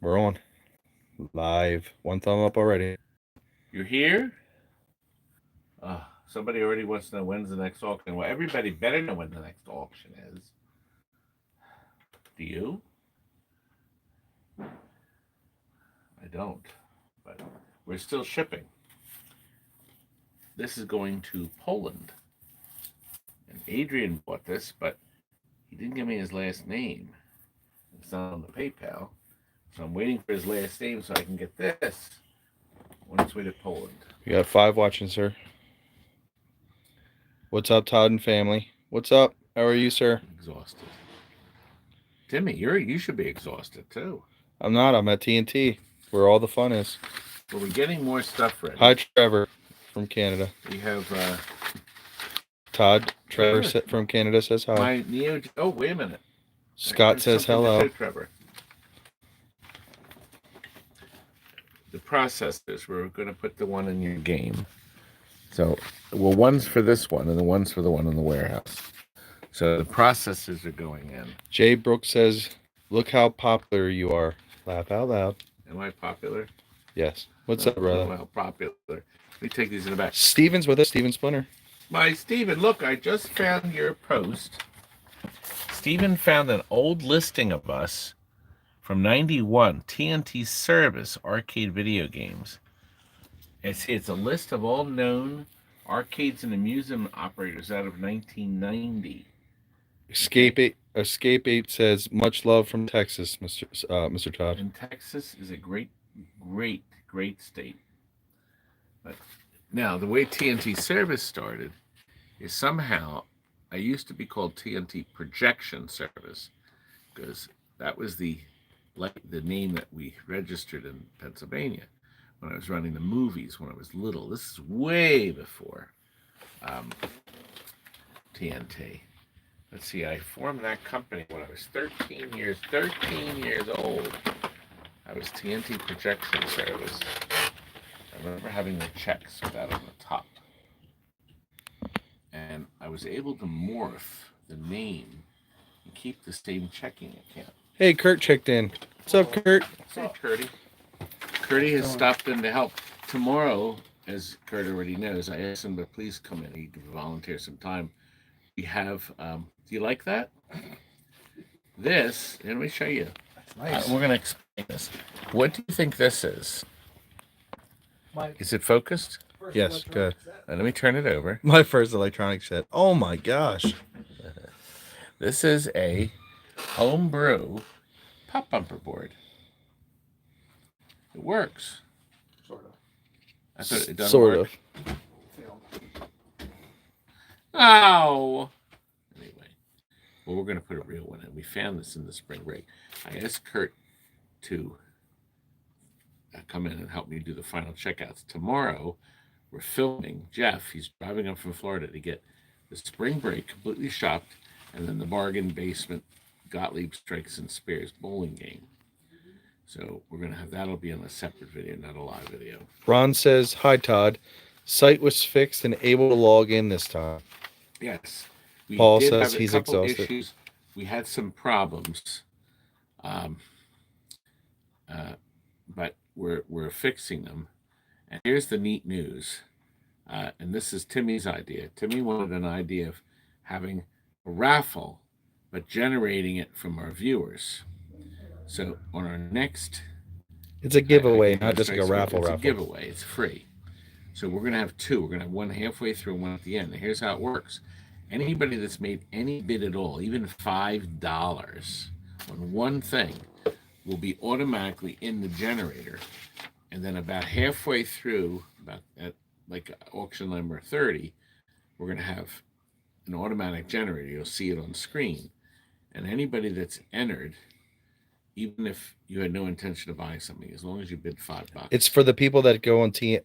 We're on. Live. One thumb up already. You're here? Somebody already wants to know when's the next auction. Well, everybody better know when the next auction is. Do you? I don't. But we're still shipping. This is going to Poland. And Adrian bought this, but he didn't give me his last name. It's not on the PayPal. So I'm waiting for his last name so I can get this on its way to Poland. We got 5 watching, sir. What's up, Todd and family? What's up? How are you, sir? Exhausted. Timmy, you should be exhausted too. I'm not. I'm at TNT, where all the fun is. Well, we're getting more stuff ready. Hi, Trevor from Canada. We have Todd, Trevor from Canada says hi. My Neo. Oh, wait a minute. Scott says hello. Trevor. The processors. We're going to put the one in your game. So, well, one's for this one, and the one's for the one in the warehouse. So the processors are going in. Jay Brooks says, "Look how popular you are." Laugh out loud. Am I popular? Yes. What's up, brother? Well, popular. Let me take these in the back. Steven's with us. Steven Splinter. My Steven, look, I just found your post. Steven found an old listing of us from 91, TNT Service arcade video games. It's a list of all known arcades and amusement operators out of 1990. Escape 8 says, "Much love from Texas, Mr. Todd." And Texas is a great state. But now, the way TNT Service started is somehow I used to be called TNT Projection Service because that was the name that we registered in Pennsylvania when I was running the movies when I was little. This is way before TNT. Let's see, I formed that company when I was 13 years old. I was TNT Projection Service. I remember having the checks with that on the top. And I was able to morph the name and keep the same checking account. Hey, Curt checked in. What's up, Curt? Hey, Curdy. Curdy has stopped in to help. Tomorrow, as Curt already knows, I asked him to please come in. He could volunteer some time. We have, do you like that? This, let me show you. That's nice. We're going to explain this. What do you think this is? Is it focused? Yes, good. Let me turn it over. My first electronic set. Oh my gosh. This is a homebrew pop bumper board. It works. Sort of. I thought it doesn't Sort work. of. Oh. Anyway, well, we're going to put a real one in. We found this in the spring break. I asked Curt to come in and help me do the final checkouts. Tomorrow, we're filming Jeff. He's driving up from Florida to get the spring break completely shopped and then the bargain basement Gottlieb Strikes and Spares bowling game. So we're going to have that'll be on a separate video, not a live video. Ron says, "Hi, Todd. Site was fixed and able to log in this time." Yes. Paul says he's exhausted. Issues. We had some problems, but we're fixing them. And here's the neat news. And this is Timmy's idea. Timmy wanted an idea of having a raffle, but generating it from our viewers. So on our next... It's a giveaway, not just like a raffle. It's a giveaway. It's free. So we're going to have two. We're going to have one halfway through and one at the end. And here's how it works. Anybody that's made any bid at all, even $5 on one thing, will be automatically in the generator. And then about halfway through, about at like auction number 30, we're going to have an automatic generator. You'll see it on screen. And anybody that's entered, even if you had no intention of buying something, as long as you bid $5. It's for the people that go on YouTube.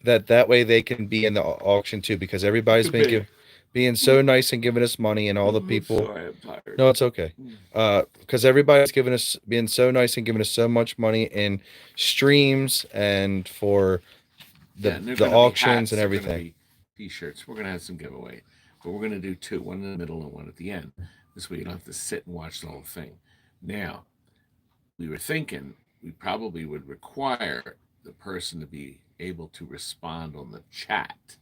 That way they can be in the auction too, because everybody's being so nice and giving us money, and all the people. Sorry, I'm tired. No, it's okay. Because everybody's being so nice and giving us so much money in streams and for the auctions and everything. T-shirts. We're gonna have some giveaway, but we're gonna do two, one in the middle and one at the end. This way you don't have to sit and watch the whole thing. Now, we were thinking we probably would require the person to be able to respond on the chat.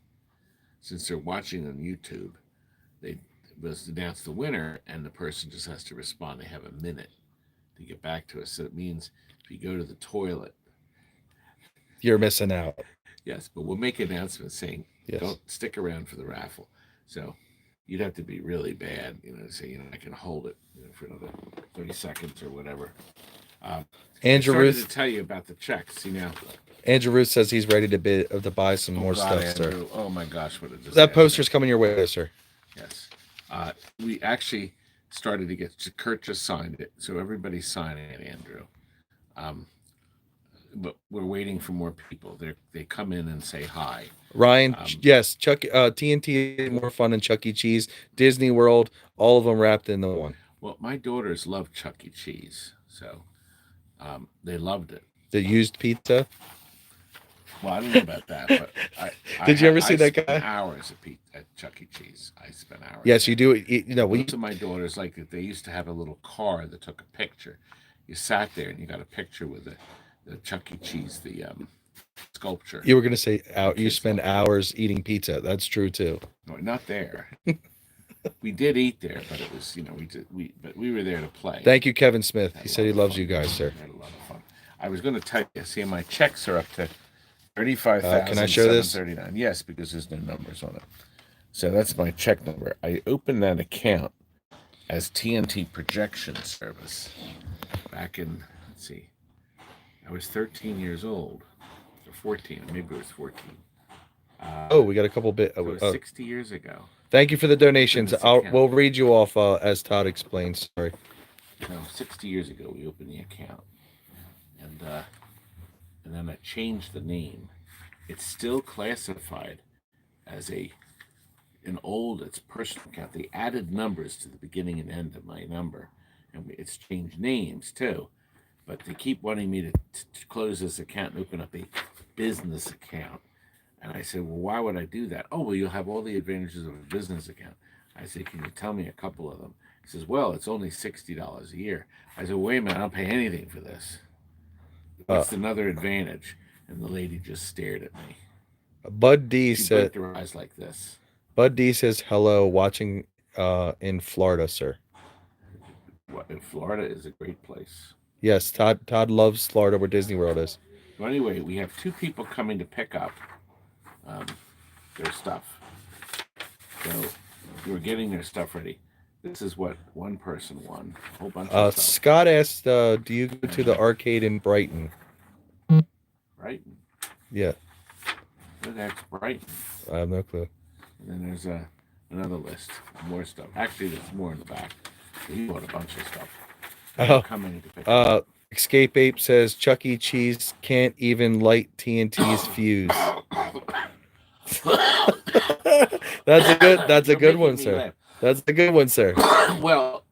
Since they're watching on YouTube, they was announce the winner, and the person just has to respond. They have a minute to get back to us. So it means if you go to the toilet, you're missing out. Yes, but we'll make an announcement saying don't stick around for the raffle. So you'd have to be really bad, to say, I can hold it for another 30 seconds or whatever. Andrew Ruth, Ruth to tell you about the checks. See now, Andrew Ruth says he's ready to buy some more stuff, Andrew. sir. Oh my gosh, what is this? That poster's coming your way, sir. Yes, we actually started to get. Curt just signed it, so everybody's signing it, Andrew. But we're waiting for more people. They come in and say hi. Ryan, yes, Chuck, TNT is more fun than Chuck E. Cheese, Disney World, all of them wrapped in the one. Well, my daughters love Chuck E. Cheese, so they loved it. The used pizza. Well, I don't know about that, but did you ever see that guy? Hours at Chuck E. Cheese. I spent hours. Yes, you do. Both of my daughters like it. They used to have a little car that took a picture. You sat there and you got a picture with the Chuck E. Cheese, the sculpture. You were going to say you spend hours eating pizza. That's true too. No, not there. We did eat there, but it was we were there to play. Thank you, Kevin Smith. He said he loves you guys, sir. Had a lot of fun. I was going to tell you. See, my checks are up to $35,739. Can I show this? Yes, because there's no numbers on it. So that's my check number. I opened that account as TNT Projection Service back in. Let's see. I was 13 years old, or 14. Maybe it was 14. We got a couple bit. So it was 60 years ago. Thank you for the donations. We'll read you off as Todd explains. Sorry. No, 60 years ago we opened the account, and then I changed the name. It's still classified as it's personal account. They added numbers to the beginning and end of my number, and it's changed names too. But they keep wanting me to close this account and open up a business account. And I said, well, why would I do that? Oh, well, you'll have all the advantages of a business account. I said, can you tell me a couple of them? He says, well, it's only $60 a year. I said, wait a minute, I don't pay anything for this. What's another advantage? And the lady just stared at me. Bud D said, her eyes like this. Bud D says, hello, watching in Florida, sir. Florida is a great place. Yes, Todd loves Florida where Disney World is. So anyway, we have two people coming to pick up their stuff. So we're getting their stuff ready. This is what one person won. A whole bunch of stuff. Scott asked, do you go to the arcade in Brighton? Brighton? Yeah. Where the heck's Brighton? I have no clue. And then there's another list. More stuff. Actually, there's more in the back. So he bought a bunch of stuff. Coming to pick up. Escape Ape says Chuck E. Cheese can't even light TNT's fuse. That's a good one, sir. That's a good one, sir. Well,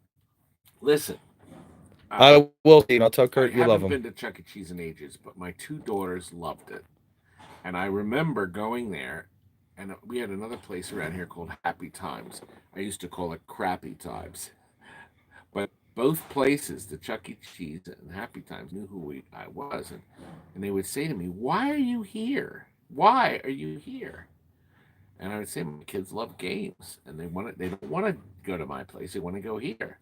listen. I will. I'll tell Curt you love him. I haven't been to Chuck E. Cheese in ages, but my two daughters loved it, and I remember going there. And we had another place around here called Happy Times. I used to call it Crappy Times, but both places, the Chuck E. Cheese and Happy Times, knew who I was, and they would say to me, "Why are you here? Why are you here?" And I would say, "My kids love games, and they don't want to go to my place. They want to go here."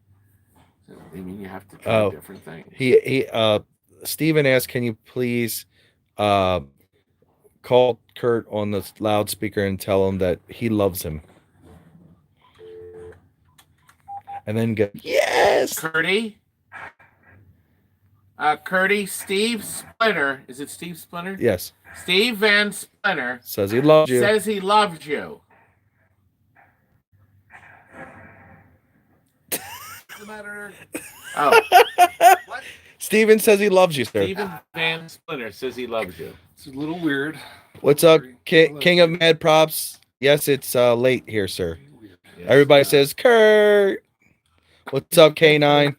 So, I mean, you have to try different things. Steven asked, "Can you please call Curt on the loudspeaker and tell him that he loves him?" And then go, yes, Curdy. Curdy, Steve Splinter. Is it Steve Splinter? Yes. Steve Van Splinter says he loves you. Says he loved you. What's the matter? Oh. What? Steven says he loves you, sir. Steven Van Splinter says he loves you. It's a little weird. What's up, King of Mad Props? Yes, it's late here, sir. Yes, everybody says, Curt. What's up, K9?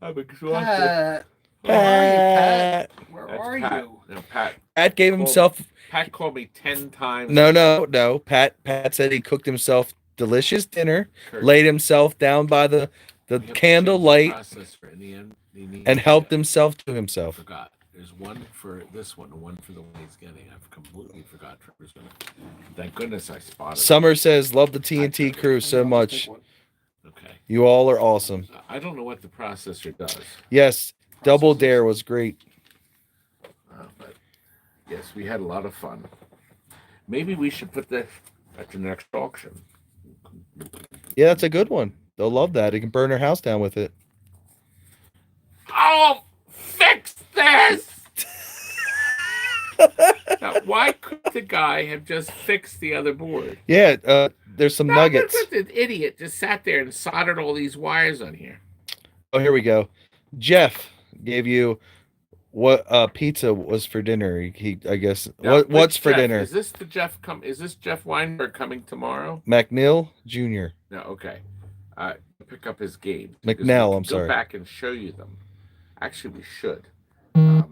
I'm exhausted. Pat. Where are you? No, Pat. Pat gave himself. Pat called me 10 times. No. Pat said he cooked himself delicious dinner, Curt. laid himself down by the the We have to candle change the light processor in the end. and helped himself to I himself. forgot. There's one for this one and one for the one he's getting. I've completely forgot. Trevor's gonna. Thank goodness I spotted. Summer says, love the TNT crew so much. Okay. You all are awesome. I don't know what the processor does. Yes, Double Dare was great. But yes, we had a lot of fun. Maybe we should put that at the next auction. Yeah, that's a good one. They'll love that. They can burn their house down with it. Oh, fix this! Now, why could the guy have just fixed the other board? Yeah, there's some nuggets. An idiot just sat there and soldered all these wires on here. Oh, here we go. Jeff gave you what pizza was for dinner. I guess Now, what's for Jeff? dinner? Is this the Jeff Is this Jeff Weinberg coming tomorrow? McNeil Jr. No, okay. Pick up his game. McNeil, I'm go sorry. Go back and show you them. Actually, we should. We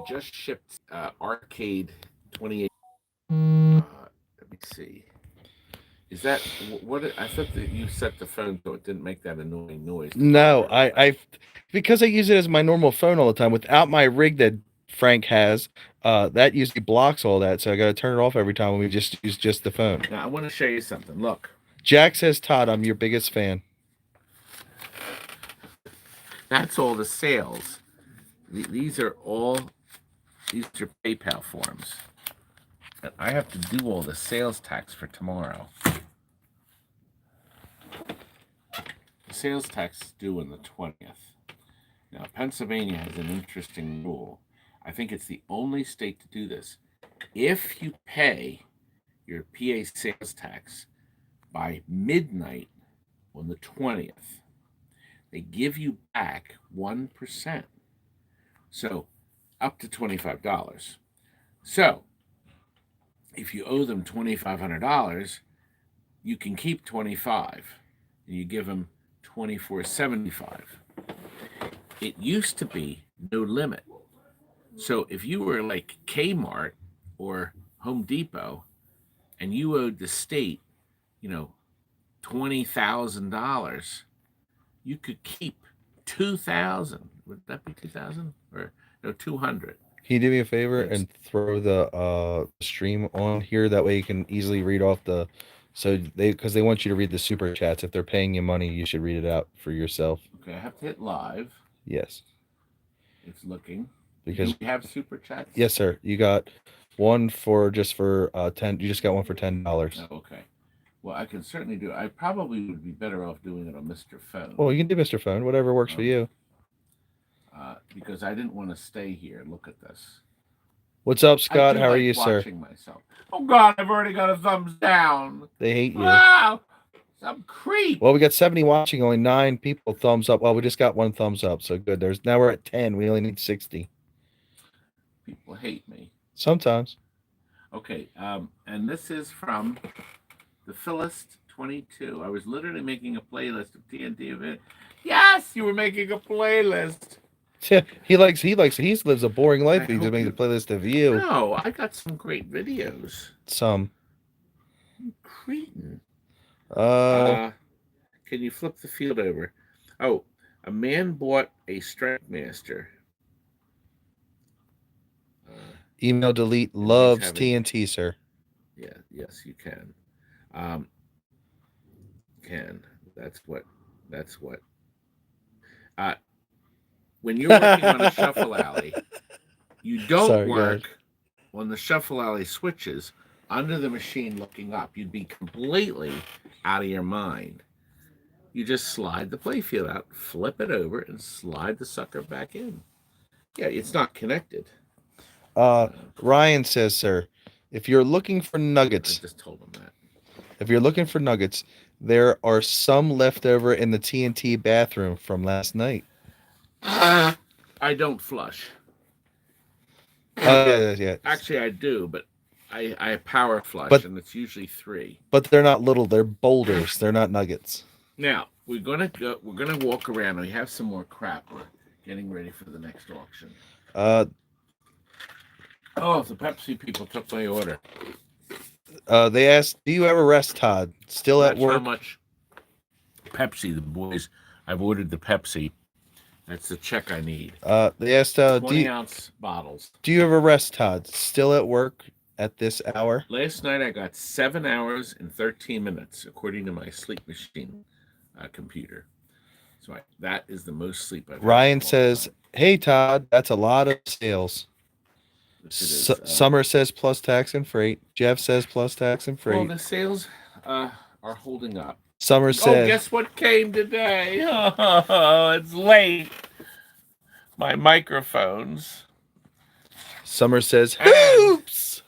just shipped Arcade 28. Let me see. Is that what? I thought that you set the phone so it didn't make that annoying noise. No, I because I use it as my normal phone all the time without my rig that Frank has. That usually blocks all that, so I got to turn it off every time when we just use just the phone. Now I want to show you something. Look. Jack says, Todd, I'm your biggest fan. That's all the sales. These are PayPal forms. And I have to do all the sales tax for tomorrow. The sales tax is due on the 20th. Now, Pennsylvania has an interesting rule. I think it's the only state to do this. If you pay your PA sales tax by midnight on the 20th, they give you back 1%. So up to $25. So if you owe them $2,500, you can keep $25 and you give them $24.75. It used to be no limit. So if you were like Kmart or Home Depot and you owed the state, $20,000, you could keep $2,000. Would that be $2,000 or no, $200? Can you do me a favor and throw the stream on here? That way you can easily read off because they want you to read the super chats. If they're paying you money, you should read it out for yourself. Okay, I have to hit live. Yes. It's looking. Because do we have super chats? Yes, sir. You got one for 10. You just got one for $10. Oh, okay. Well, I can certainly do it. I probably would be better off doing it on Mr. Phone. Well, you can do Mr. Phone, whatever works for you. Because I didn't want to stay here. Look at this. What's up, Scott? How are you, sir? Myself. Oh God, I've already got a thumbs down. They hate you. Wow, some creep. Well, we got 70 watching, only 9 people thumbs up. Well, we just got 1 thumbs up, so good. Now we're at 10. We only need 60. People hate me. Sometimes. Okay, and this is from the Philist 22. I was literally making a playlist of TNT event. Yes, you were making a playlist. Yeah, he lives a boring life. He's making a playlist of you. No, I got some great videos. Some. Cretin. Can you flip the field over? Oh, a man bought a Strike Master. Email delete loves TNT, sir. Yeah, yes, you can. That's what. When you're working on a shuffle alley, you don't work on the shuffle alley switches under the machine looking up. You'd be completely out of your mind. You just slide the playfield out, flip it over, and slide the sucker back in. Yeah, it's not connected. Ryan says, sir, if you're looking for nuggets, I just told him that. If you're looking for nuggets, there are some left over in the TNT bathroom from last night. I don't flush. Yeah. Actually, I do, but I power flush, and it's usually 3. But they're not little; they're boulders. They're not nuggets. Now we're gonna walk around. We have some more crap. We're getting ready for the next auction. Oh, the Pepsi people took my order. They asked, "Do you ever rest, Todd? Still at work?" How much? Pepsi, the boys. I've ordered the Pepsi. That's the check I need. They asked, 20-ounce bottles. do you ever rest, Todd? Still at work at this hour? Last night I got 7 hours and 13 minutes, according to my sleep machine computer. So that is the most sleep I've had. Ryan says, "Hey Todd, that's a lot of sales." Summer says plus tax and freight. Jeff says plus tax and freight. Well, the sales are holding up. Summer says, guess what came today? Oh, it's late. My microphones. Summer says, "Hoops."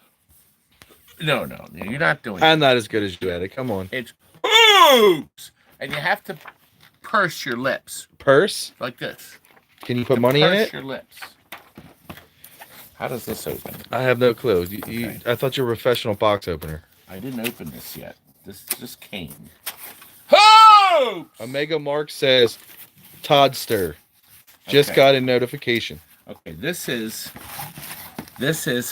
No, you're not doing it. I'm not as good as you at it. Come on. It's hoops. And you have to purse your lips. Purse? Like this. Can you put money in it? Purse your lips. How does this open? I have no clue. Okay. I thought you were a professional box opener. I didn't open this yet. This just came. Hoops! Omega Mark says, Toddster. Just got a notification. Okay, this is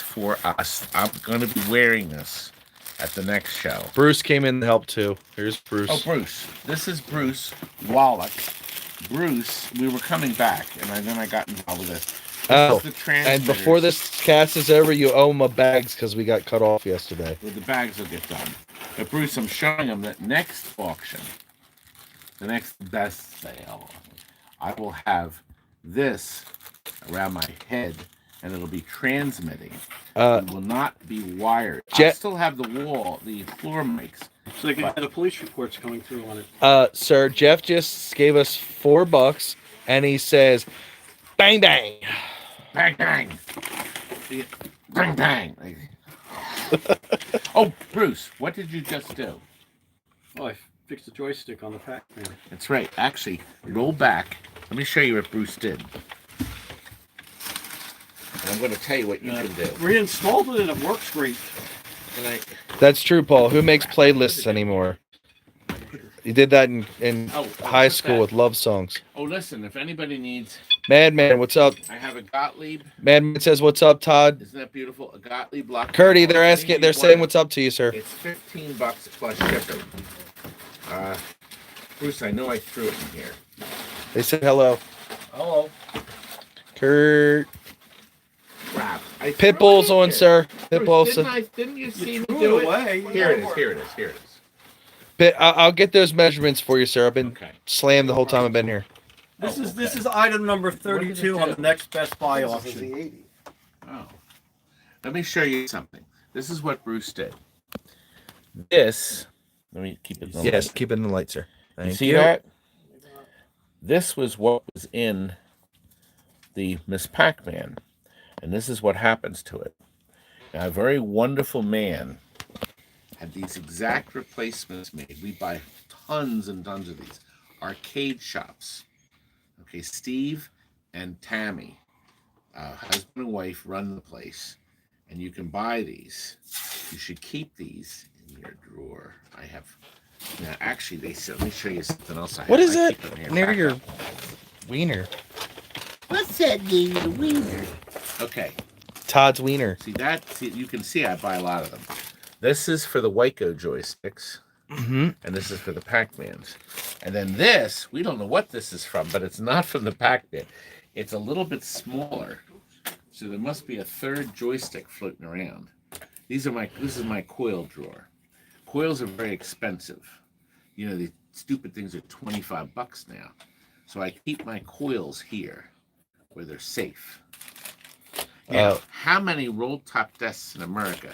for us. I'm going to be wearing this at the next show. Bruce came in to help too. Here's Bruce. Oh, Bruce. This is Bruce Wallach. Bruce, we were coming back, and then I got involved with this. Oh, and before this cast is over, you owe him a bags because we got cut off yesterday. Well, the bags will get done. But Bruce, I'm showing him that next auction, the next best sale, I will have this around my head, and it'll be transmitting. It will not be wired. I still have the floor mics. So they can have the police reports coming through on it. Sir, Jeff just gave us $4, and he says, "Bang bang, bang bang, bang bang." Oh, Bruce, what did you just do? Oh, I fixed the joystick on the Pac-Man. That's right. Actually, roll back. Let me show you what Bruce did. And I'm going to tell you what you can do. Reinstalled it and it works great. That's true, Paul. Who makes playlists anymore? You did that in high school with love songs. Oh, listen, if anybody needs... Madman, what's up? I have a Gottlieb. Madman says, "What's up, Todd?" Isn't that beautiful? A Gottlieb lock. Curdy, they're saying what's up to you, sir. It's $15 plus shipping. Bruce, I know I threw it in here. They said hello. Hello. Curt. Crap. Pitbull's on, sir. Pitbull's. Didn't you see me do it? Away. Here it is. I'll get those measurements for you, sir. I've been slammed the whole time I've been here. This is item number 32 on the next Best Buy auction. Oh. Let me show you something. This is what Bruce did. This, let me keep it in the light. Yes, keep it in the light, sir. Thank you. See that? This was what was in the Miss Pac-Man. And this is what happens to it. Now, a very wonderful man had these exact replacements made. We buy tons and tons of these. Arcade shops. Okay, Steve and Tammy, husband and wife, run the place. And you can buy these. You should keep these in your drawer. I have... Now, actually, they said, let me show you something else I have. What is it near your wiener? What's that near your wiener? Okay. Todd's wiener. See that? You can see I buy a lot of them. This is for the Waco joysticks. Mm-hmm. And this is for the Pac-Mans. And then this, we don't know what this is from, but it's not from the Pac-Man. It's a little bit smaller. So there must be a third joystick floating around. This is my coil drawer. Coils are very expensive. You know, the stupid things are $25 now. So I keep my coils here where they're safe. Now, how many roll top desks in America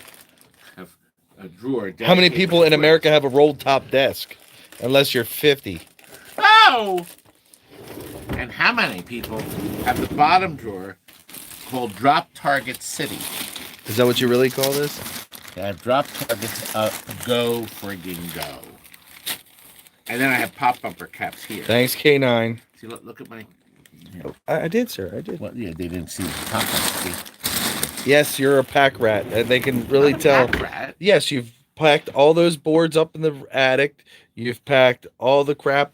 have a drawer? How many people in America have a rolled top desk? Unless you're 50. Oh! And how many people have the bottom drawer called Drop Target City? Is that what you really call this? I have drop targets go friggin' go. And then I have pop bumper caps here. Thanks, K9. See, look at my... I did, sir. I did. Well, yeah, they didn't see the top bumper. Yes, you're a pack rat. And they can really tell. Pack rat? Yes, you've packed all those boards up in the attic. You've packed all the crap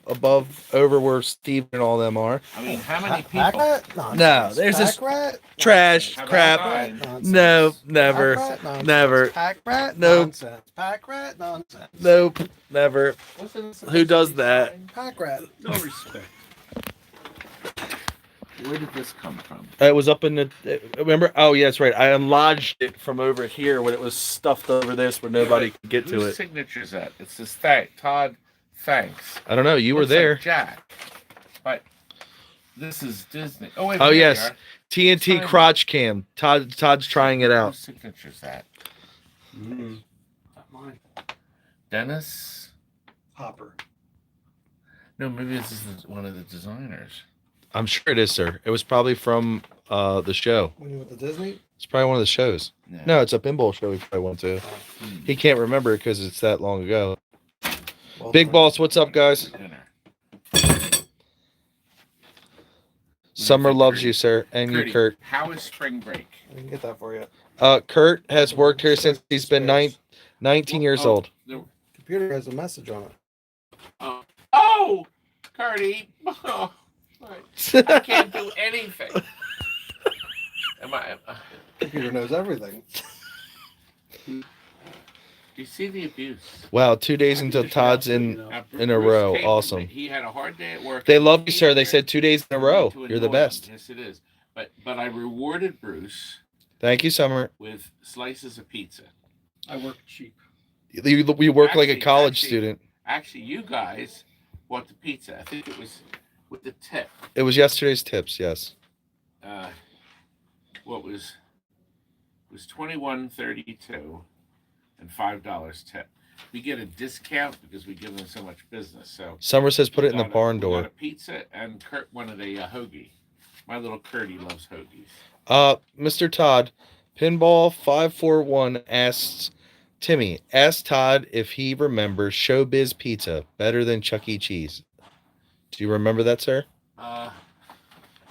over where Steve and all them are. I mean, how many Pack people? rat? Nonsense. No, there's Pack this rat? trash, How about crap. mine? Nonsense. No, never, Pack rat? Nonsense. never. Pack rat? Nope. Nonsense. Pack rat? Nonsense. Nope, never. Wasn't it Who does supposed to be that? signed? Pack rat. No respect. Where did this come from? It was up in the. Remember? Oh, yeah, that's right. I unlodged it from over here when it was stuffed over this where nobody could get to Whose it. signature's that? It says Todd, thanks. I don't know. You were Looks like there. Jack. But this is Disney. Oh, wait. Oh, here yes. they are. TNT Sign. crotch cam. Todd's trying it out. Whose signature's that? Not mine. Dennis? Hopper. No, maybe this is one of the designers. I'm sure it is, sir. It was probably from the show. When you went to Disney? It's probably one of the shows. No, it's a pinball show we probably went to. He can't remember it because it's that long ago. Well, Big Boss, what's up, guys? Dinner. Summer loves you, sir, and you, Curdy, Curt. how is spring break? I can get that for you. Kurt has worked here since he's been 19 years old. The- Computer has a message on it. Oh, Curdy. Oh, I can't do anything. Am I? Computer knows everything. Do you see the abuse? Wow, 2 days until Todd's in a row. Bruce came Awesome. from- He had a hard day at work. They love you, sir. They said 2 days in a row. You're the best. Yes, it is. But I rewarded Bruce Thank you, Summer. with slices of pizza. I work cheap. We work like a Actually- college actually- student. Actually, you guys bought the pizza. I think it was with the tip. It was yesterday's tips, yes. What was $21.32 and $5 tip. We get a discount because we give them so much business. So Summer says put it in the barn we got door. a pizza, and Curt wanted a hoagie. My little Curdy loves hoagies. Mr. Todd, Pinball 541 asks Timmy, ask Todd if he remembers Showbiz Pizza better than Chuck E. Cheese. Do you remember that, sir?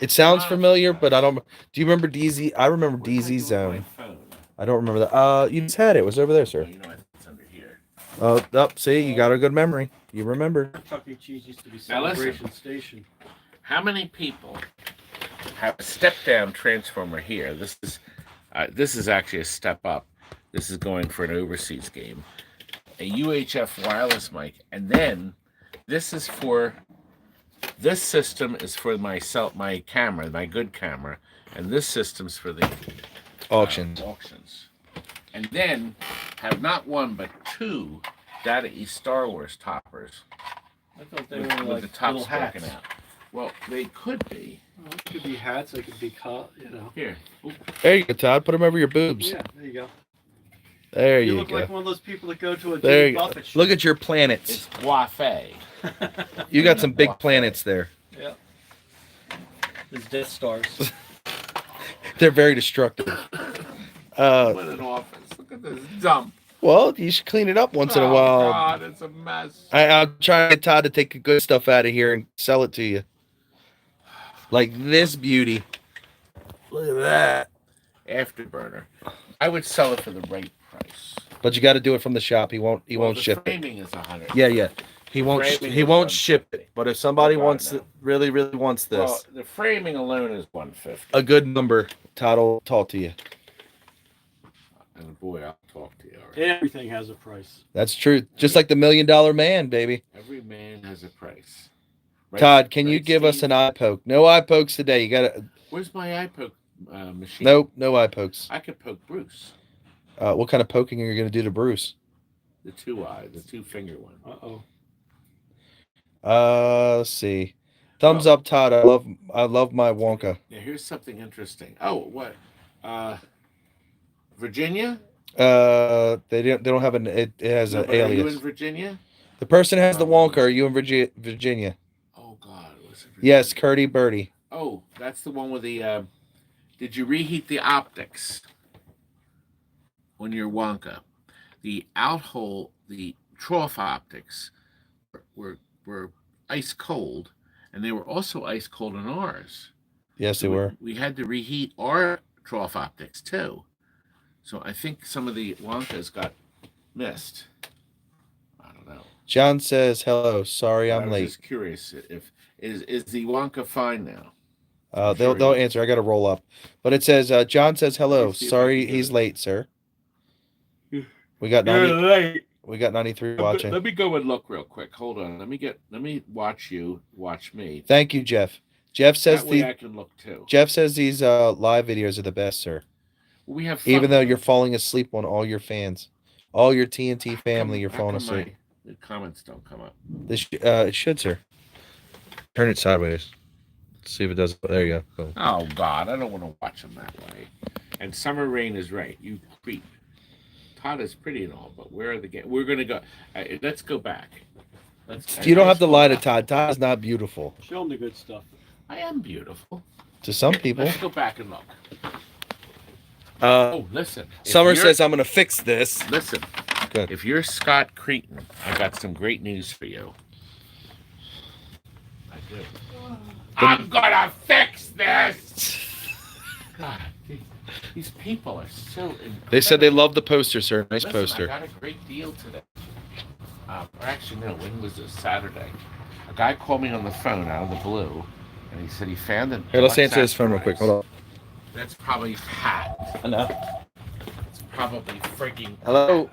It sounds familiar, but I don't. Do you remember DZ? I remember What did I do DZ with Zone. my phone? I don't remember that. You just had it. It was over there, Oh, sir. you know, I think it's under here. See, you got a good memory. You remember. Chuck E. Cheese used to be Now listen. Celebration Station. How many people have a step-down transformer here? This is actually a step up. This is going for an overseas game. A UHF wireless mic, and then this system is for my camera, my good camera, and this system's for the Auctions. auctions. And then have not one but two Data East Star Wars toppers I thought they with, were with like the tops little hats. broken out. Well, they could be. Well, it could be hats. It could be, Here. Oop. There you go, Todd. Put them over your boobs. Yeah, there you go. There You you look go. like one of those people that go to a There Jimmy you go. Buffett show. Look at your planets. It's Guafay. You got some big planets there. Yeah. There's Death Stars. They're very destructive. What an office. Look at this dump. Well, you should clean it up once in a Oh, while. God, it's a mess. I'm trying to get Todd to take the good stuff out of here and sell it to you. Like this beauty. Look at that. Afterburner. I would sell it for the right price. But you got to do it from the shop. He won't The ship it. framing is $100. Yeah. He won't Framing he is won't ship $150. it. But if somebody God, wants no. it, really wants this, Well, the framing alone is $150. a good number, Todd will talk to you. And boy, I'll talk to you. All right. Everything has a price. That's true. Just like the $1 Million Man, baby. Every man has a price. Right, Todd, can you right, give us Steve? an eye poke? No eye pokes today. You got to Where's my eye poke machine? Nope, no eye pokes. I could poke Bruce. What kind of poking are you going to do to Bruce? The two finger one. Uh-oh. Let's see. Thumbs up, Todd. I love my Wonka. Now here's something interesting. Oh, what? Virginia? They don't have it has No, an but are you in alias. Virginia? The person has the Wonka. Are you in Virginia? Oh God, what's it? Yes, Curdy Birdie. Oh, that's the one with the. Did you reheat the optics on your Wonka? The out hole, the trough optics were ice cold, and they were also ice cold in ours. Yes, they So were. We had to reheat our trough optics too. So I think some of the Wonkas got missed? I don't know. John says hello. Sorry, I I'm was late. just curious if is the Wonka fine now? They'll answer. I got to roll up, but it says John says hello. Let me see if I Sorry, can get he's it. late, sir. You're We got You're 90, late. we got 93 watching. Let me go and look real quick. Hold on. Let me watch you. Watch me. Thank you, Jeff. Jeff says That way I can look too. Jeff says these live videos are the best, sir. We have fun. Even though you're falling asleep on all your fans, all your TNT family, you're falling asleep. The comments don't come up. This it should, sir. Turn it sideways. See if it does. There you go. Oh God, I don't want to watch them that way. And Summer Rain is right. You creep. Todd is pretty and all, but where are the games? We're gonna go. Let's go back. You don't have to lie to Todd. Todd is not beautiful. Show them the good stuff. I am beautiful. To some people. Let's go back and look. Oh, listen. Summer says I'm gonna fix this. Listen. Good. If you're Scott Cretan, I got some great news for you. I do. I'm gonna fix this. God, these people are so incredible. They said they love the poster, sir. Nice Listen, poster. I got a great deal today. Or actually, no. When was this? Saturday. A guy called me on the phone out of the blue, and he said he found it. Here, let's answer this phone real quick. Hold on. That's probably Pat. I know. It's probably freaking. Hello.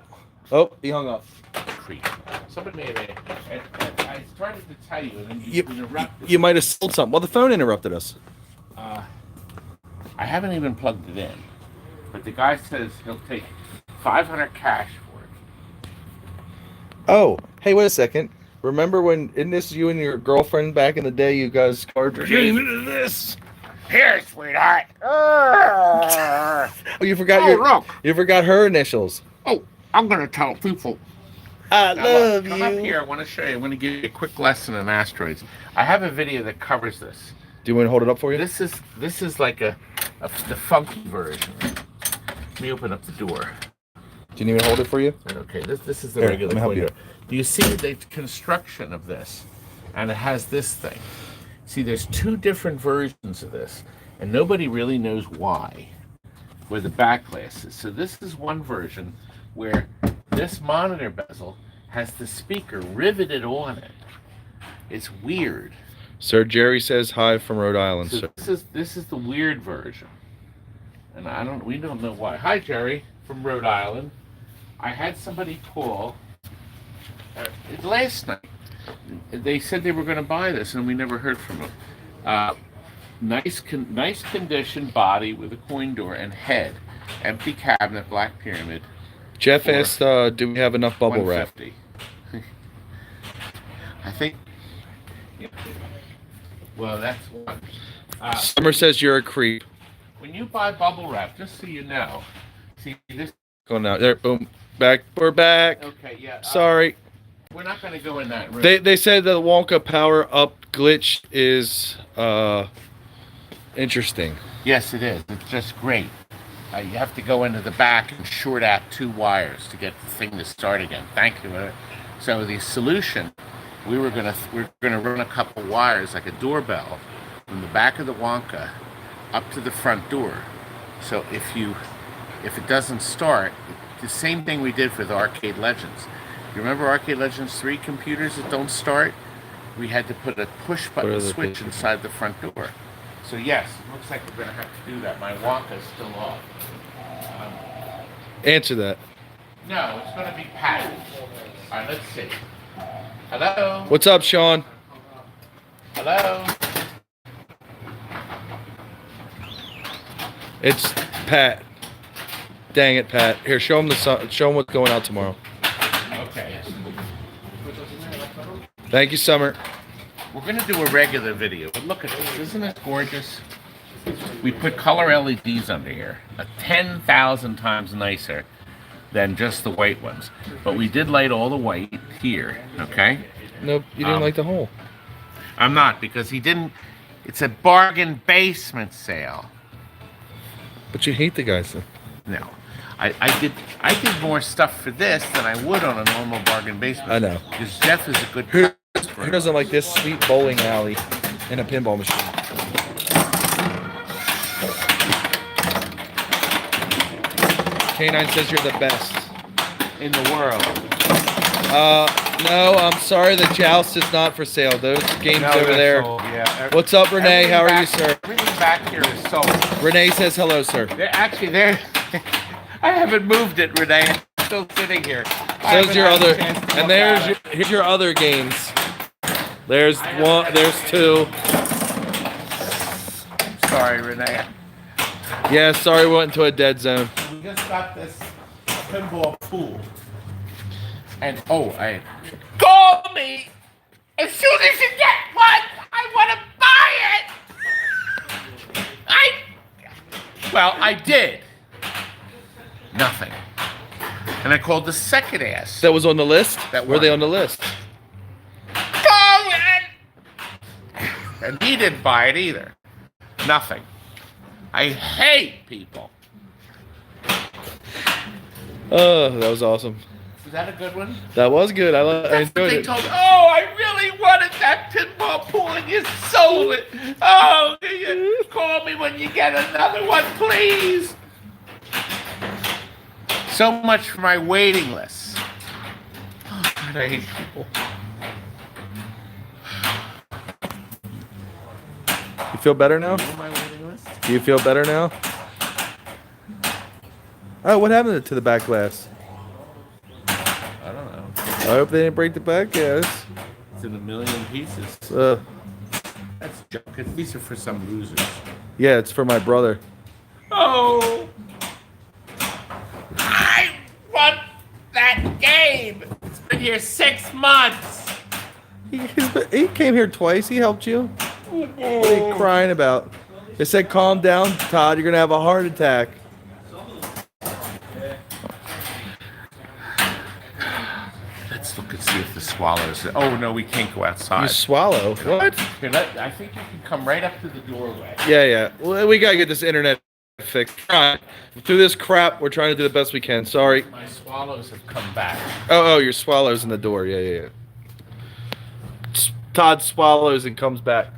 Oh, he hung up. Creep. Somebody made a. And I started to tell you, and then you interrupted. You might have sold something. Well, the phone interrupted us. I haven't even plugged it in, but the guy says he'll take $500 cash for it. Oh, hey, wait a second. Remember when, isn't this you and your girlfriend back in the day, you guys carved into this? Here, sweetheart. Oh, you forgot look. you forgot her initials. Oh, I'm gonna tell people. I Now, love look, you. come up here. I want to show you. I want to give you a quick lesson in asteroids. I have a video that covers this. Do you want to hold it up for you? This is like the funky version. Let me open up the door. Do you need me to hold it for you? Okay, this is the Here, regular let me help coin you. door. Do you see the construction of this? And it has this thing. See, there's two different versions of this, and nobody really knows why, where the back glass is. So this is one version where this monitor bezel has the speaker riveted on it. It's weird. Sir Jerry says hi from Rhode Island. So Sir. this is the weird version, and we don't know why. Hi, Jerry from Rhode Island. I had somebody call last night. They said they were going to buy this, and we never heard from them. Nice condition body with a coin door and head, empty cabinet, black pyramid. Jeff asked, do we have enough bubble wrap? 150. I think. Yeah. Well, that's one. Summer says you're a creep. When you buy bubble wrap, just so you know, see this. Going out there, boom, back. We're back. Okay, yeah. Sorry. We're not going to go in that room. They said the Wonka power up glitch is interesting. Yes, it is. It's just great. You have to go into the back and short out 2 wires to get the thing to start again. Thank you. So the solution, we're gonna run a couple wires like a doorbell from the back of the Wonka up to the front door. So if it doesn't start, the same thing we did for the Arcade Legends. You remember Arcade Legends 3 computers that don't start? We had to put a push button switch inside the front door. So yes, it looks like we're going to have to do that. My Wonka is still off. Answer that. No, it's going to be Pat. All right, let's see. Hello? What's up, Sean? Hello? It's Pat. Dang it, Pat. Here, show him show him what's going out tomorrow. Okay. Thank you, Summer. We're going to do a regular video, but look at this. Isn't it gorgeous? We put color LEDs under here, 10,000 times nicer than just the white ones. But we did light all the white here, okay? Nope, you didn't like the hole. I'm not, because he didn't. It's a bargain basement sale. But you hate the guys. Though. No. I did more stuff for this than I would on a normal bargain basement. I know. Because Jeff is a good customer. Who doesn't like this sweet bowling alley and a pinball machine? K9 says you're the best. in the world. No, I'm sorry, the Joust is not for sale. Those games over they're there. sold, yeah. What's up, Renee? Everything How are back- you, sir? Everything back here is sold. Renee says hello, sir. They're actually there. I haven't moved it, Renee. I'm still sitting here. There's your other, and here's your other games. There's one, there's two. Sorry, Renee. Yeah, sorry, we went into a dead zone. We just got this pinball pool. And I call me as soon as you get one. I want to buy it. I did. Nothing. And I called the second ass. That was on the list? Were they one. on the list? Call it. And he didn't buy it either. Nothing. I hate people. Oh, that was awesome. Is that a good one? That was good. I That's what enjoyed they it. told me. Oh, I really wanted that pinball pool and you sold it. Oh, you call me when you get another one, please. So much for my waiting list. Oh, God, I hate people. You feel better now? My waiting list? Do you feel better now? Oh, what happened to the back glass? I don't know. I hope they didn't break the back glass. It's in a million pieces. That's junk. These are for some losers. Yeah, it's for my brother. Oh! I want that game! It's been here 6 months! He came here twice. He helped you. What are you crying about? They said, calm down, Todd. You're going to have a heart attack. Let's look and see if the swallows... Oh, no, we can't go outside. You swallow. What? Here, I think you can come right up to the doorway. Yeah. Well, we got to get this internet fixed. Through this crap, we're trying to do the best we can. Sorry. My swallows have come back. Oh, your swallow's in the door. Yeah. Todd swallows and comes back.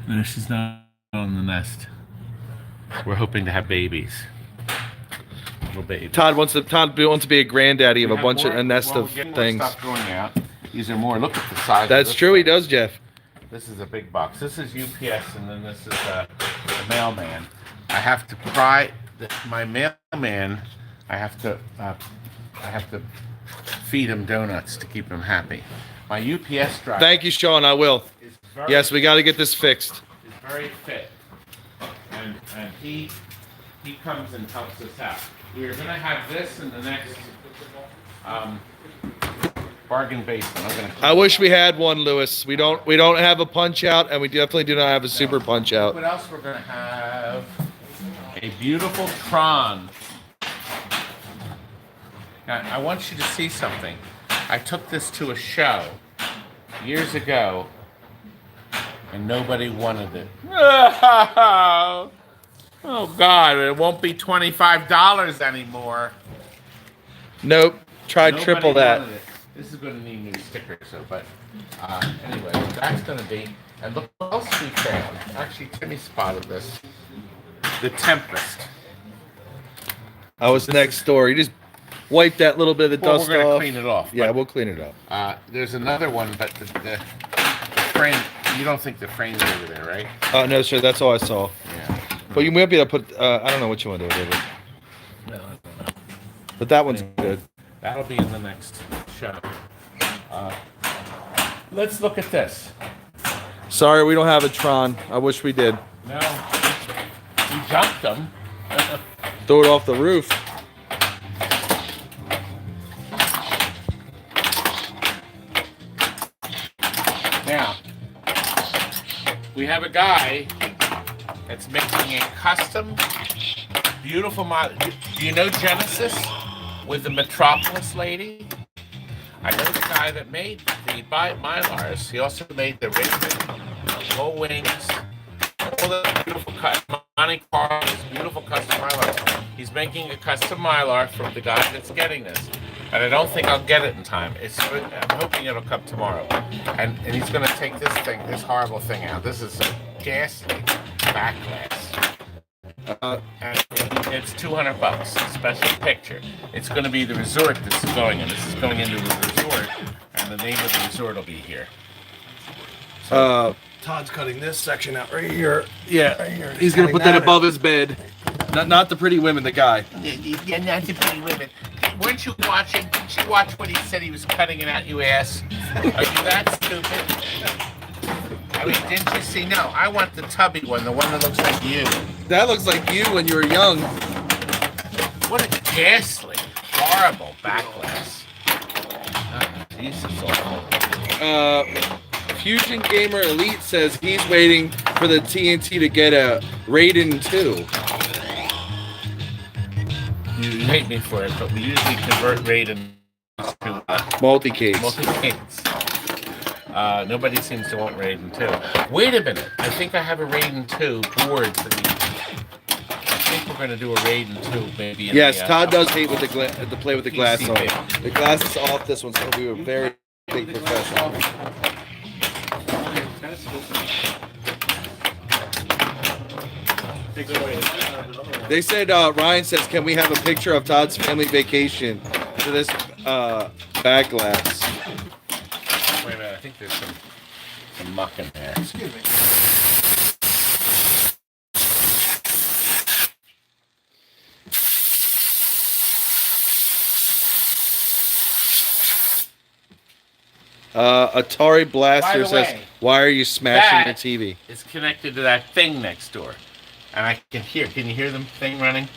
No, she's not on the nest. We're hoping to have babies. Little babies. Todd wants to be a granddaddy of a bunch of a nest of Getting more things. stuff going out. These are more. Look at the size. That's of this. true. He does, Jeff. This is a big box. This is UPS, and then this is the mailman. I have to pry my mailman. I have to feed him donuts to keep him happy. My UPS driver. Thank you, Sean. I will. Is very, Yes, we got to get this fixed. Is very fit, and he comes and helps us out. We're gonna have this in the next bargain basement. I wish we had one, Lewis. We don't have a punch out, and we definitely do not have a super punch out. What else we're gonna have? A beautiful Tron. Now, I want you to see something. I took this to a show years ago, and nobody wanted it. Oh God! It won't be $25 anymore. Nope. Try Nobody triple that. wanted it. This is going to need new stickers, but anyway, that's going to be. And look what else we found. Actually, Timmy spotted this. The Tempest. I was next door. You just wipe that little bit of the Well, dust we're going to off. clean it off. Yeah, but, we'll clean it up. there's another one, but the frame. You don't think the frame's over there, right? No, sir. That's all I saw. Yeah. But you might be able to put. I don't know what you want to do with it. No, I don't know. But that one's good. That'll be in the next show. Let's look at this. Sorry, we don't have a Tron. I wish we did. No, we jumped them. Throw it off the roof. Now, we have a guy that's making a custom, beautiful model. Do you know Genesis with the Metropolis lady? I know the guy that made the Mylars. He also made the Raven, low wings, all the beautiful Monte Carlo's beautiful custom Mylar. He's making a custom Mylar from the guy that's getting this. And I don't think I'll get it in time. I'm hoping it'll come tomorrow. And he's going to take this horrible thing out. This is a ghastly back glass. And it's $200. Special picture. It's going to be the resort this is going in. This is going into the resort, and the name of the resort will be here. Todd's cutting this section out right here. Right here. He's gonna put that above his bed. Not the pretty women, the guy. Yeah, not the pretty women. Weren't you watching? Didn't you watch when he said he was cutting it out, you ass? Are you that stupid? I mean, didn't you see? No, I want the tubby one, the one that looks like you. That looks like you when you were young. What a ghastly, horrible backlash. Oh, Jesus, awful. Fusion Gamer Elite says he's waiting for the TNT to get a Raiden 2. You hate me for it, but we usually convert Raiden to Multi-case. multi-case. Nobody seems to want Raiden 2. Wait a minute. I think I have a Raiden 2 board that I think we're going to do a Raiden 2 maybe. Yes, Todd does hate with the play with the glass on. PCB. The glass is off this one, so we were very big professional. They said, Ryan says, can we have a picture of Todd's family vacation to this back glass? Wait a minute. I think there's some muck in there. Excuse me. Atari Blaster says, way, why are you smashing your that TV? It's connected to that thing next door. And I can hear. Can you hear the thing running?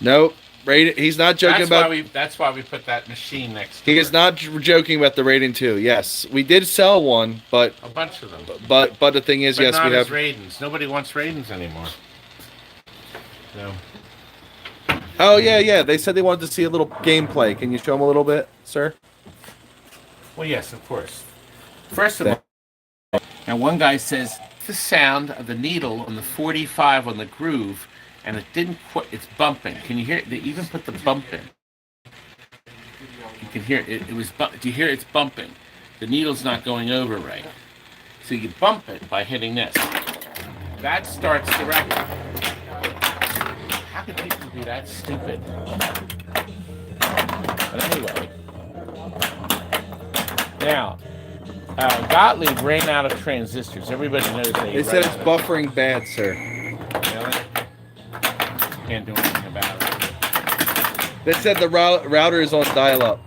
Nope. He's not joking That's why we put that machine next door. He is not joking about the Raiden 2. Yes, we did sell one, but A bunch of them. but the thing is, But yes, not we as have. Raidens. Nobody wants Raidens anymore. No. Oh yeah. They said they wanted to see a little gameplay. Can you show them a little bit, sir? Well, yes, of course. First of all, now one guy says the sound of the needle on the 45 on the groove, and it didn't quite. It's bumping. Can you hear it? They even put the bump in. You can hear it. It was. Do you hear it's bumping? The needle's not going over right. So you bump it by hitting this. That starts the record. How could people be that stupid? But anyway. Now, Gottlieb ran out of transistors. Everybody knows They said it's buffering bad, sir. Really? Can't do anything about it. They said the router is on dial-up.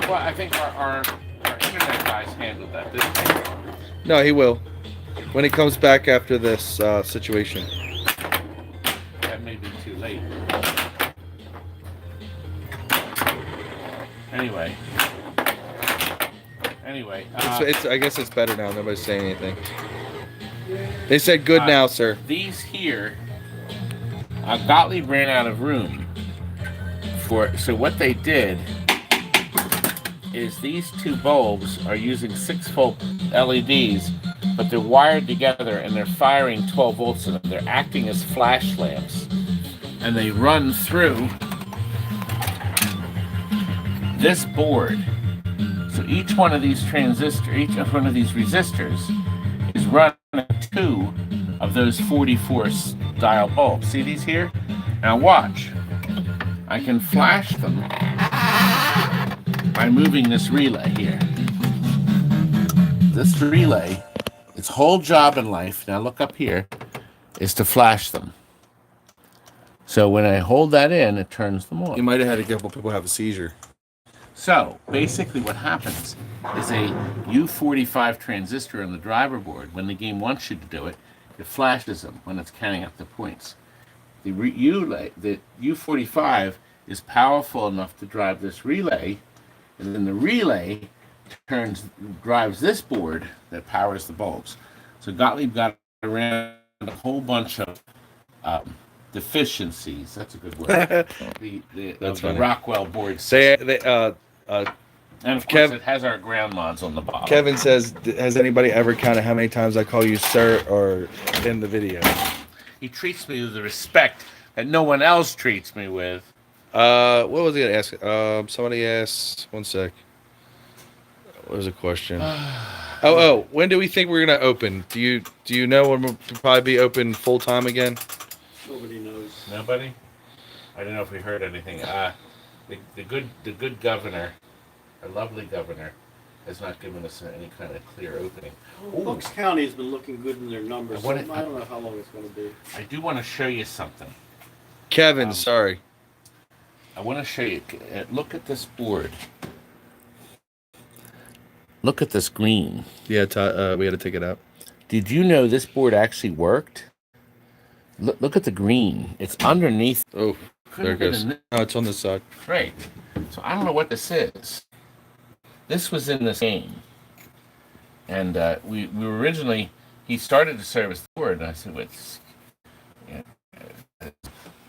Well, I think our internet guys handled that, didn't they? No, he will. When he comes back after this situation. That may be too late. Anyway, I guess it's better now. Nobody's saying anything. They said good now, sir. These here, Gottlieb ran out of room so what they did is these two bulbs are using 6-volt LEDs, but they're wired together and they're firing 12 volts in them. They're acting as flash lamps, and they run through this board. So each one of these each one of these resistors is running 2 of those 44 dial bulbs. See these here? Now watch. I can flash them by moving this relay here. This relay, its whole job in life, now look up here, is to flash them. So when I hold that in, it turns them on. You might have had a couple people have a seizure. So basically what happens is a U45 transistor on the driver board. When the game wants you to do it, it flashes them when it's counting up the points. The U45 is powerful enough to drive this relay, and then the relay drives this board that powers the bulbs. So Gottlieb got around a whole bunch of deficiencies. That's a good word. the Rockwell board. And of course, it has our ground mods on the bottom. Kevin says, has anybody ever counted how many times I call you sir or in the video? He treats me with the respect that no one else treats me with. What was he gonna ask? Somebody asked. One sec. What was the question? Oh, when do we think we're gonna open? Do you know when we'll probably be open full time again? Nobody knows. Nobody? I don't know if we heard anything. The good governor, our lovely governor, has not given us any kind of clear opening. Ooh. Bucks County has been looking good in their numbers. I So I don't know how long it's going to be. I do want to show you something. Kevin, sorry. I want to show you. Look at this board. Look at this green. Yeah, we had to take it out. Did you know this board actually worked? Look at the green. It's underneath. Oh, there it goes. Oh, it's on this side. Right. So I don't know what this is. This was in this game. And we were originally, he started to service the board, and I said, what's, yeah.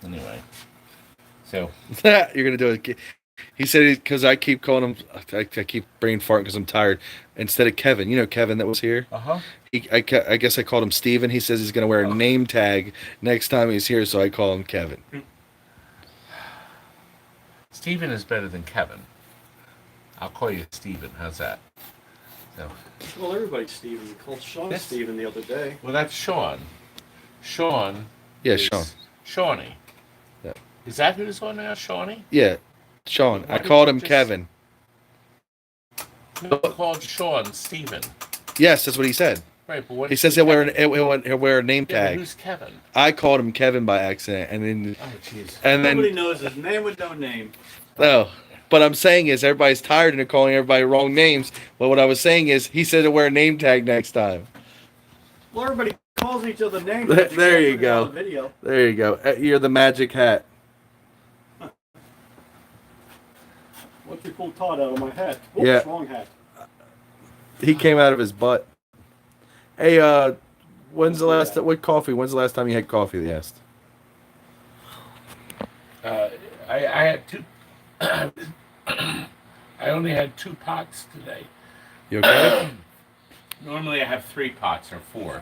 Anyway. So. You're going to do it. He said, because I keep calling him, I keep brain farting because I'm tired. Instead of Kevin, you know Kevin that was here? Uh-huh. I guess I called him Steven. He says he's going to wear a name tag next time he's here, so I call him Kevin. Steven is better than Kevin. I'll call you Steven. How's that? So. Well, everybody's Steven. We called Sean Steven the other day. Well, that's Sean. Sean. Yeah, is Sean. Shawnee. Yeah. Is that who's on now, Shawnee? Yeah, Sean. I called him Kevin. No, called Sean Steven. Yes, that's what he said. Right, but what he says he'll wear a name tag. Who's Kevin? I called him Kevin by accident, and then Nobody knows his name with no name. Oh, but I'm saying is everybody's tired and they're calling everybody wrong names. But what I was saying is he said to wear a name tag next time. Well, everybody calls each other names. There you go. Video. There you go. You're the magic hat. What you pulled Todd out of my hat? Oops, Yeah. Wrong hat. He came out of his butt. Hey, when's the last time you had coffee? They asked. I had two. I only had 2 pots today. You okay? Normally I have 3 pots or 4,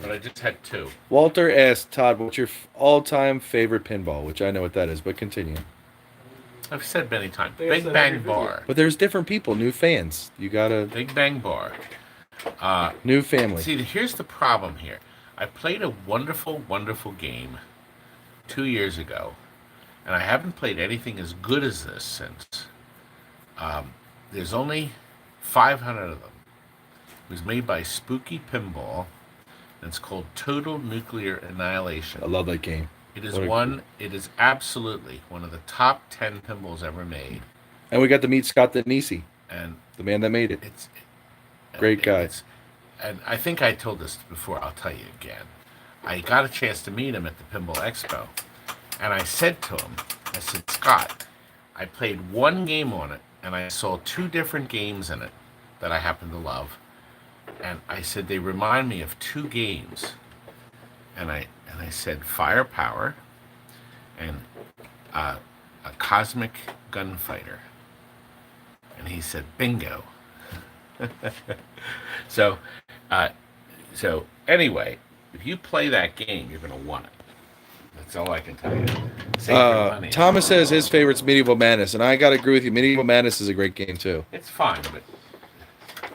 but I just had 2. Walter asked Todd, "What's your all-time favorite pinball?" Which I know what that is, but continue. I've said many times. They Big said Bang every video. Bar. But there's different people, new fans. You gotta Big Bang Bar. new family. See, here's the problem here. I played a wonderful, wonderful game 2 years ago, and I haven't played anything as good as this since. There's only 500 of them. It was made by Spooky Pinball, and it's called Total Nuclear Annihilation. I love that game. It is absolutely one of the top 10 pinballs ever made. And we got to meet Scott Denisi, And the man that made it. Great guy. And I think I told this before, I'll tell you again. I got a chance to meet him at the Pinball Expo. And I said to him, I said, Scott, I played one game on it, and I saw 2 different games in it that I happen to love. And I said, they remind me of 2 games. And I said, Firepower and a Cosmic Gunfighter. And he said, bingo. So anyway, if you play that game, you're going to want it. That's all I can tell you. Save your money. Thomas says his favorite's Medieval Madness, and I got to agree with you. Medieval Madness is a great game, too. It's fine, but...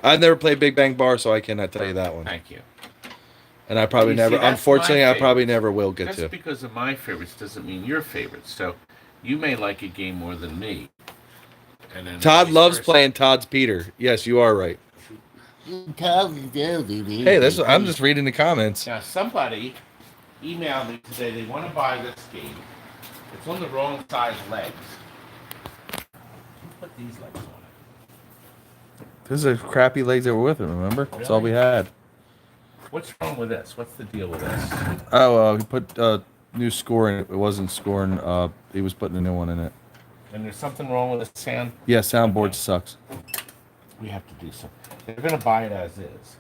I've never played Big Bang Bar, so I cannot tell you that one. Thank you. And I probably never, unfortunately, I probably never will get to. Just because of my favorites doesn't mean your favorites. So you may like a game more than me. And then Todd loves playing Todd's Peter. Yes, you are right. Hey, I'm just reading the comments. Now, somebody emailed me today. They want to buy this game. It's on the wrong size legs. Put these legs on it. These are crappy legs that were with it, remember? That's all we had. What's wrong with this? What's the deal with this? Oh, he put new score in it. It wasn't scoring. He was putting a new one in it. And there's something wrong with the sound? Yeah, soundboard sucks. We have to do something. They're going to buy it as is.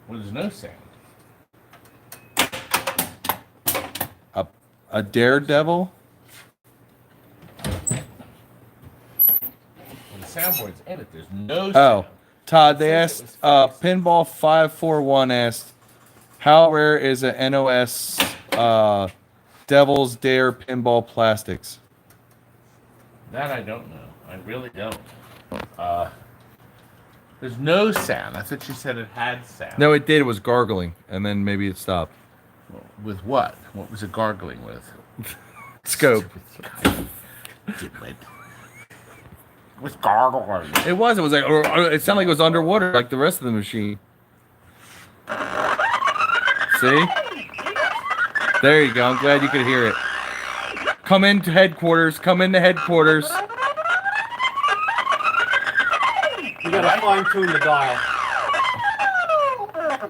Well, there's no sound. A Daredevil? When the soundboard's in it, there's no sound. Oh, Todd, they asked, Pinball 541 asked, how rare is a NOS Devil's Dare Pinball Plastics? That I don't know. I really don't. There's no sound. I thought you said it had sound. No, it did. It was gargling, and then maybe it stopped. With what? What was it gargling with? Scope. With gargling. It was. It was like. It sounded like it was underwater, like the rest of the machine. See? There you go. I'm glad you could hear it. Come into headquarters. Come into headquarters. You gotta fine tune the dial.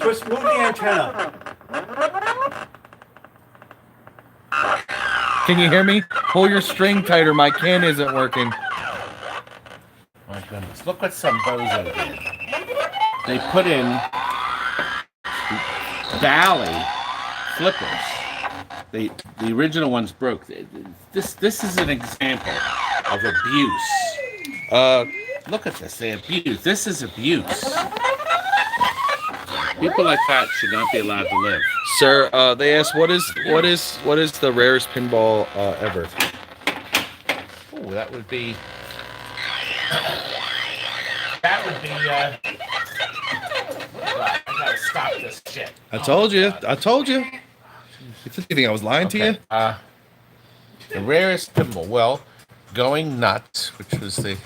Just move the antenna. Can you hear me? Pull your string tighter. My can isn't working. My goodness. Look what some bozo did. They put in Bally flippers. The original ones broke. This is an example of abuse. Look at this. They abuse. This is abuse. People like that should not be allowed to live. Sir, they asked what is the rarest pinball ever? Oh, that would be. I gotta stop this shit. I told you. I told you. You think I was lying to you? The rarest pinball. Well, Going Nuts, which was the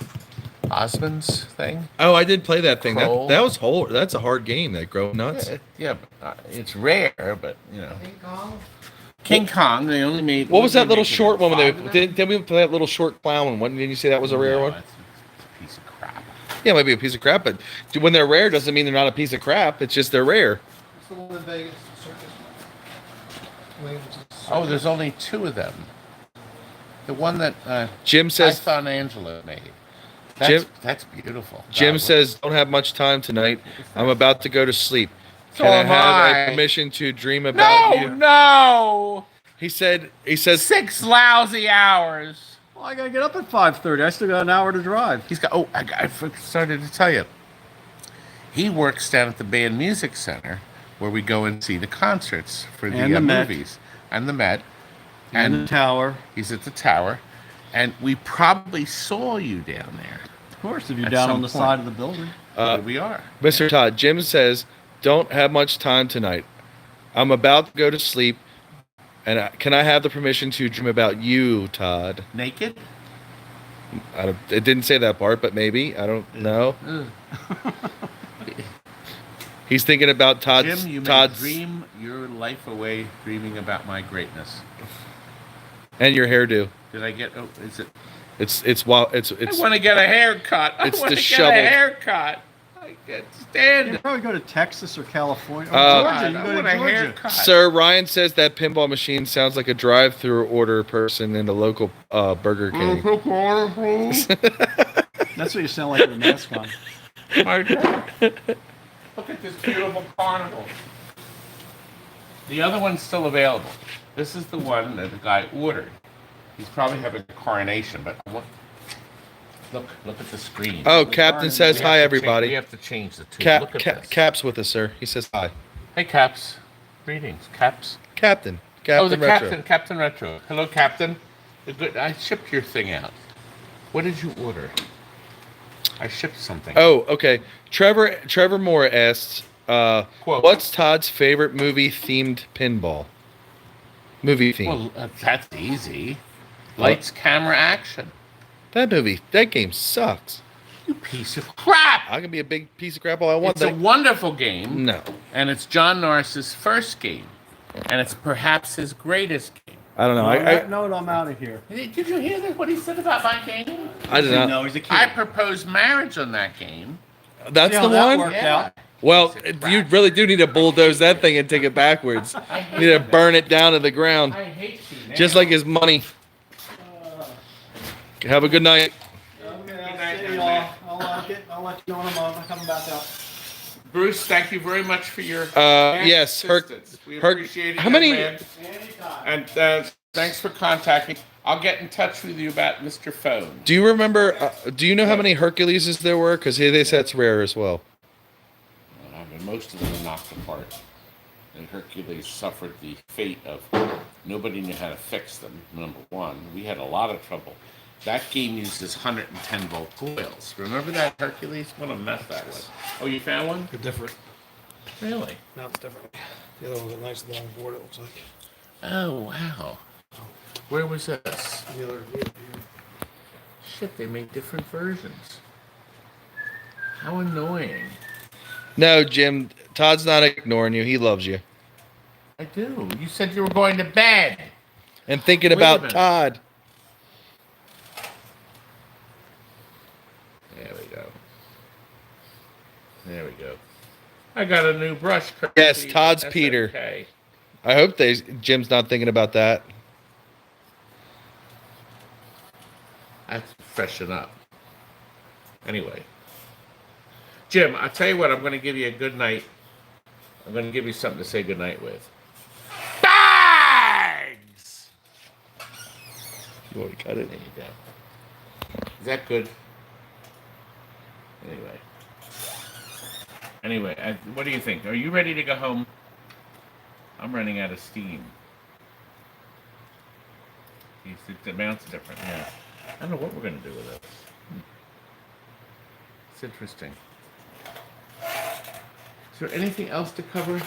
Osmonds thing. Oh, I did play that thing. Kroll. That's a hard game. That Grow Nuts. Yeah, but, it's rare, but you know. King Kong. They only made. What was that little short one? Did we play that little short clown one? Didn't you say that was a rare one? It's a piece of crap. Yeah, it might be a piece of crap, but when they're rare doesn't mean they're not a piece of crap. It's just they're rare. It's the one in Vegas, circus. Oh, there's only 2 of them. The one that Jim says. Python Angela made. That's beautiful. Jim God, says, "Don't have much time tonight. I'm about to go to sleep. So Can I am have I. a permission to dream about you?" No. He says 6 lousy hours. Well, I gotta get up at 5:30. I still got an hour to drive. He's got. Oh, I started to tell you. He works down at the Band Music Center, where we go and see the concerts for And the Met. movies and the Met. And the tower. He's at the tower, and we probably saw you down there. Of course, if you're At down some on the point. side of the building. Here we are. Mr. Todd, Jim says, "Don't have much time tonight. I'm about to go to sleep, and can I have the permission to dream about you, Todd?" Naked? It didn't say that part, but maybe. I don't know. He's thinking about Todd's. Jim, you may Todd's dream your life away dreaming about my greatness. and your hairdo. Did I get? Oh, is it? It's I want to get a haircut. I It's want to get disheveled. a haircut. I can't stand You it. probably go to Texas or California. Or God, Georgia. You I go want to a Georgia. haircut. Sir Ryan says that pinball machine sounds like a drive-through order person in the local Burger King. That's what you sound like with a mask on. My God. Look at this beautiful carnival. The other one's still available. This is the one that the guy ordered. He's probably having a coronation, but I want. Look at the screen. Oh, Captain says hi, We everybody. have to change the two. Look at this. Cap's with us, sir. He says hi. Hey, Caps. Greetings, Caps. Captain. Oh, the Retro. Captain Retro. Hello, Captain. I shipped your thing out. What did you order? I shipped something. Oh, okay. Trevor Moore asks, Quote. "What's Todd's favorite movie-themed pinball?" Movie theme. Well, that's easy. Lights, camera, action. That game sucks. You piece of crap. I can be a big piece of crap all I want. It's a wonderful game. No. And it's John Norris's first game. And it's perhaps his greatest game. I don't know. On that note, I'm out of here. Did you hear what he said about my game? I did not. No, he's a kid. I proposed marriage on that game. That's See the how that one. worked Yeah. out. Well, Piece of you crap. really do need to bulldoze that thing and take it backwards. You need to burn it down to the ground, I hate you now. just like his money. Have a good night. Okay, night, I'll see young y'all. man. I'll let you know when I'm coming back out. Bruce, thank you very much for your yes, assistance. We appreciate it. how many- young man. Anytime. And thanks for contacting. I'll get in touch with you about Mr. Phone. Do you remember? Do you know how many Herculeses there were? Because they said it's rare as well. But most of them are knocked apart. And Hercules suffered the fate of nobody knew how to fix them, number one. We had a lot of trouble That game uses 110 volt coils. Remember that Hercules? What a mess that was. Oh, you found one? They're different. Really? Now it's different. The other one's a nice long board, it looks like. Oh, wow. Where was this? The other here. Shit, they made different versions. How annoying. No, Jim. Todd's not ignoring you. He loves you. I do. You said you were going to bed. And thinking Wait a about minute. Todd. There we go. There we go. I got a new brush. Yes, courtesy Todd's of Peter. SNK. I hope Jim's not thinking about that. I have to freshen up. Anyway. Jim, I'll tell you what, I'm going to give you a good night. I'm going to give you something to say good night with. Bags! You already got it. There you go. Is that good? Anyway, what do you think? Are you ready to go home? I'm running out of steam. The amount's different, yeah. I don't know what we're going to do with this. It's interesting. Is there anything else to cover?